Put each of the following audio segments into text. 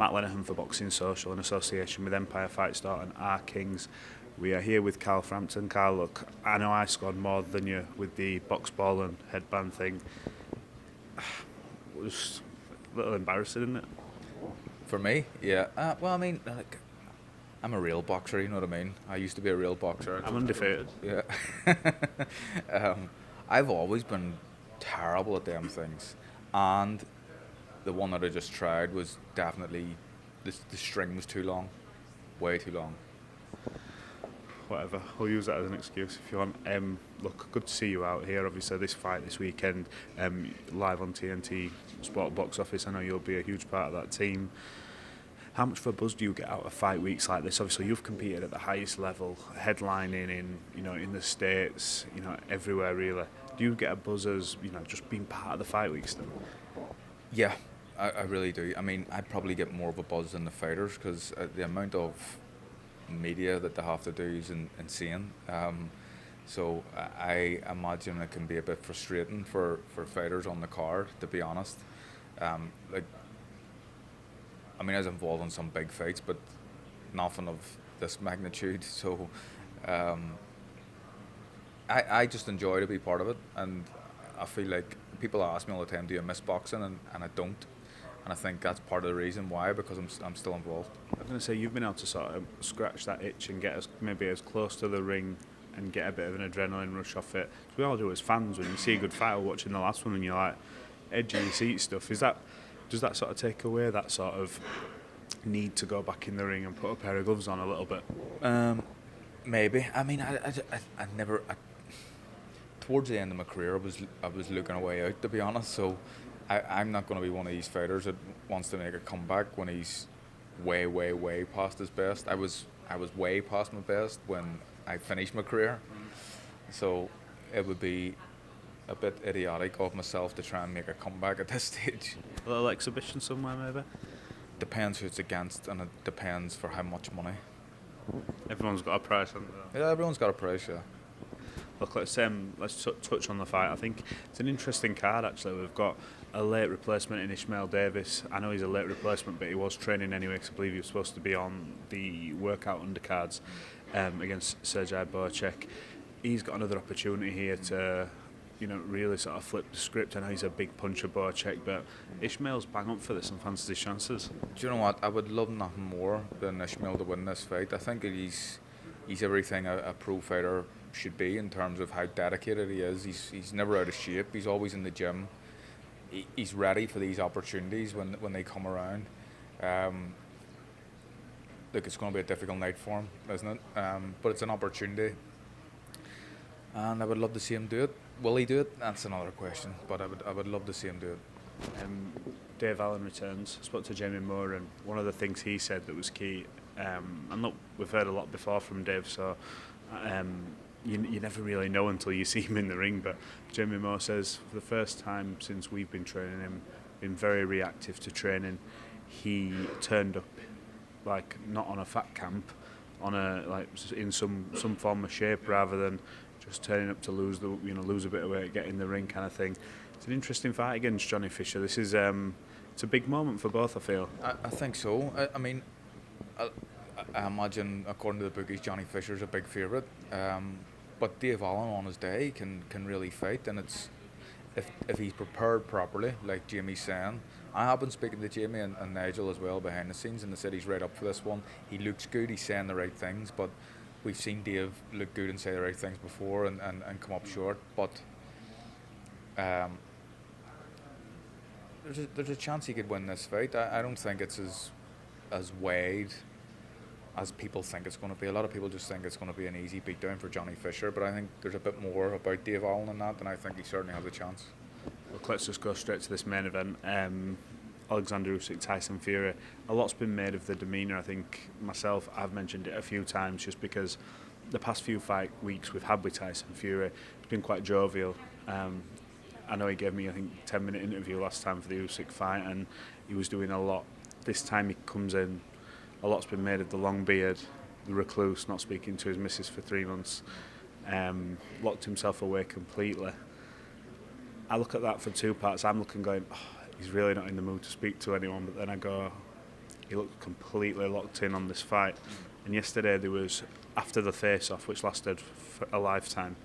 Matt Lenihan for Boxing Social in association with Empire Fight Start and Our Kings. We are here with Carl Frampton. Carl, look, I know I scored more than you with the box ball and headband thing. It was a little embarrassing, isn't it? For me, yeah. Well, I mean, like, I'm a real boxer, you know what I mean? I used to be a real boxer. I'm undefeated. Yeah. I've always been terrible at them things. And the one that I just tried was definitely, the string was too long. Way too long. Whatever, we'll use that as an excuse if you want. Look, good to see you out here. Obviously, this fight this weekend, live on TNT Sport Box Office. I know you'll be a huge part of that team. How much of a buzz do you get out of fight weeks like this? Obviously, you've competed at the highest level, headlining in the States, everywhere really. Do you get a buzz as just being part of the fight weeks then? Yeah, I really do. I mean, I probably get more of a buzz than the fighters because the amount of media that they have to do is insane. So I imagine it can be a bit frustrating for fighters on the card, to be honest. I was involved in some big fights, but nothing of this magnitude. So I just enjoy to be part of it, and I feel like people ask me all the time, do you miss boxing? And I don't. And I think that's part of the reason why, because I'm still involved. I'm going to say you've been able to sort of scratch that itch and get us maybe as close to the ring and get a bit of an adrenaline rush off it. We all do as fans when you see a good fight or watching the last one and you're like edge of your seat stuff. Does that sort of take away that sort of need to go back in the ring and put a pair of gloves on a little bit? Maybe. I mean, I never. Towards the end of my career, I was looking a way out, to be honest. So I'm not going to be one of these fighters that wants to make a comeback when he's way, way, way past his best. I was way past my best when I finished my career. So it would be a bit idiotic of myself to try and make a comeback at this stage. A little exhibition somewhere maybe? Depends who it's against, and it depends for how much money. Everyone's got a price, haven't they? Yeah, everyone's got a price, yeah. Look, let's touch on the fight. I think it's an interesting card actually. We've got a late replacement in Ishmael Davis. I know he's a late replacement, but he was training anyway because I believe he was supposed to be on the workout undercards against Sergei Borchek. He's got another opportunity here to really sort of flip the script. I know he's a big puncher, Borchek, but Ishmael's bang up for this and fancies his chances. Do you know what? I would love nothing more than Ishmael to win this fight. I think he's everything a pro fighter should be in terms of how dedicated he is. He's never out of shape. He's always in the gym. He's ready for these opportunities when they come around. Look, it's going to be a difficult night for him, isn't it? But it's an opportunity, and I would love to see him do it. Will he do it? That's another question. But I would love to see him do it. Dave Allen returns. I spoke to Jamie Moore, and one of the things he said that was key. And look, we've heard a lot before from Dave, so you never really know until you see him in the ring. But Jamie Moore says for the first time since we've been training him, been very reactive to training. He turned up like not on a fat camp, in some form of shape rather than just turning up to lose a bit of weight, get in the ring kind of thing. It's an interesting fight against Johnny Fisher. This is it's a big moment for both, I feel. I think so. I imagine, according to the bookies, Johnny Fisher's a big favourite. But Dave Allen on his day can really fight, and it's if he's prepared properly, like Jamie's saying. I have been speaking to Jamie and Nigel as well behind the scenes, and they said he's right up for this one. He looks good, he's saying the right things, but we've seen Dave look good and say the right things before and come up short. But there's a chance he could win this fight. I don't think it's as wide as people think it's going to be. A lot of people just think it's going to be an easy beatdown for Johnny Fisher, but I think there's a bit more about Dave Allen than that, and I think he certainly has a chance. Look, let's just go straight to this main event. Oleksandr Usyk, Tyson Fury. A lot's been made of the demeanour. I think myself, I've mentioned it a few times just because the past few fight weeks we've had with Tyson Fury, it's been quite jovial. I know he gave me, 10-minute interview last time for the Usyk fight, and he was doing a lot. This time he comes in, a lot's been made of the long beard, the recluse, not speaking to his missus for 3 months, locked himself away completely. I look at that for two parts. I'm looking going, he's really not in the mood to speak to anyone, but then I go, he looked completely locked in on this fight. And yesterday there was, after the face-off, which lasted for a lifetime,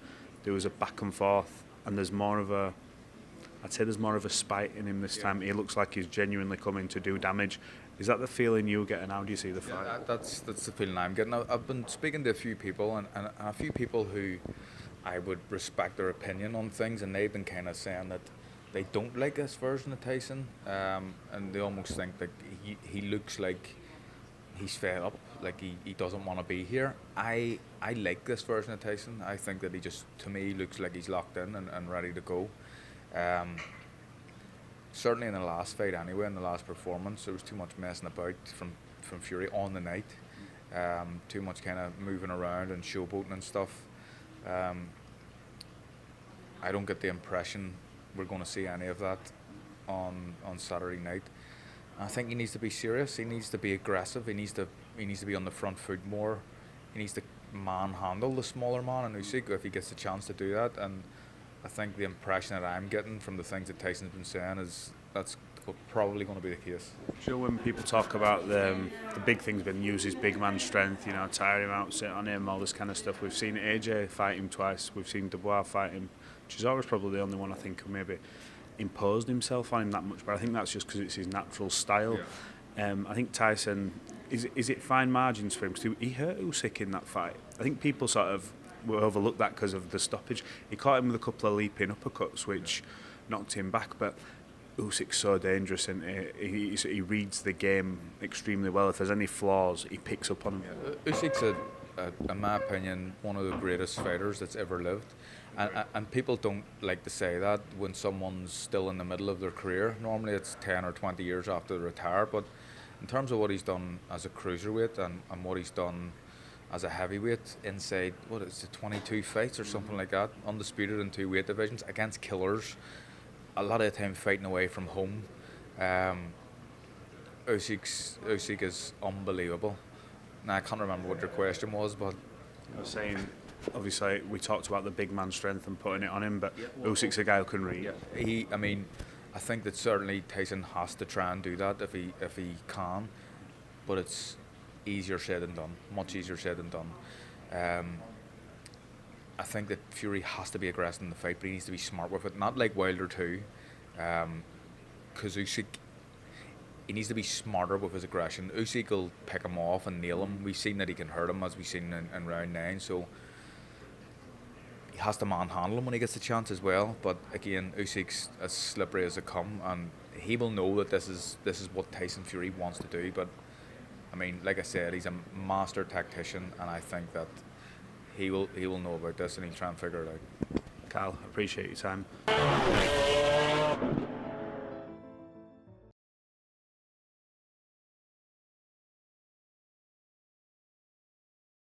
there was a back and forth, and there's more of a spite in him this time. He looks like he's genuinely coming to do damage. Is that the feeling you get, and how do you see the fight? Yeah, that's the feeling I'm getting. I've been speaking to a few people, and a few people who I would respect their opinion on things, and they've been kind of saying that they don't like this version of Tyson, and they almost think that he looks like he's fed up, like he doesn't want to be here. I like this version of Tyson. I think that he just, to me, looks like he's locked in and ready to go. Certainly in the last fight anyway, in the last performance, there was too much messing about from Fury on the night. Too much kind of moving around and showboating and stuff. I don't get the impression we're going to see any of that on Saturday night. I think he needs to be serious. He needs to be aggressive. He needs to be on the front foot more. He needs to manhandle the smaller man in Usyk if he gets the chance to do that. And I think the impression that I'm getting from the things that Tyson's been saying is that's probably going to be the case. Sure, when people talk about the big thing's been use his big man strength, tire him out, sit on him, all this kind of stuff. We've seen AJ fight him twice. We've seen Dubois fight him. Chizore's probably the only one I think who maybe imposed himself on him that much, but I think that's just because it's his natural style. Yeah. I think Tyson, is it fine margins for him? Because he hurt Usyk in that fight. I think people sort of will overlook that because of the stoppage. He caught him with a couple of leaping uppercuts, which knocked him back, but Usyk's so dangerous, and he reads the game extremely well. If there's any flaws, he picks up on them. Yeah. Usyk's, in my opinion, one of the greatest fighters that's ever lived. And people don't like to say that when someone's still in the middle of their career. Normally it's 10 or 20 years after they retire, but in terms of what he's done as a cruiserweight and what he's done as a heavyweight inside, 22 fights or something like that, undisputed in 2 weight divisions against killers, a lot of the time fighting away from home. Usyk is unbelievable. Now I can't remember what your question was, but I was saying, obviously we talked about the big man strength and putting it on him, but Usyk's a guy who can read. Yeah. I think that certainly Tyson has to try and do that if he can, but it's easier said than done, much easier said than done. I think that Fury has to be aggressive in the fight, but he needs to be smart with it, not like Wilder too, because Usyk, he needs to be smarter with his aggression. Usyk will pick him off and nail him. We've seen that he can hurt him, as we've seen in round 9, so he has to manhandle him when he gets the chance as well. But again, Usyk's as slippery as it come, and he will know that this is what Tyson Fury wants to do. But I mean, like I said, he's a master tactician, and I think that he will know about this, and he'll try and figure it out. Carl, appreciate your time.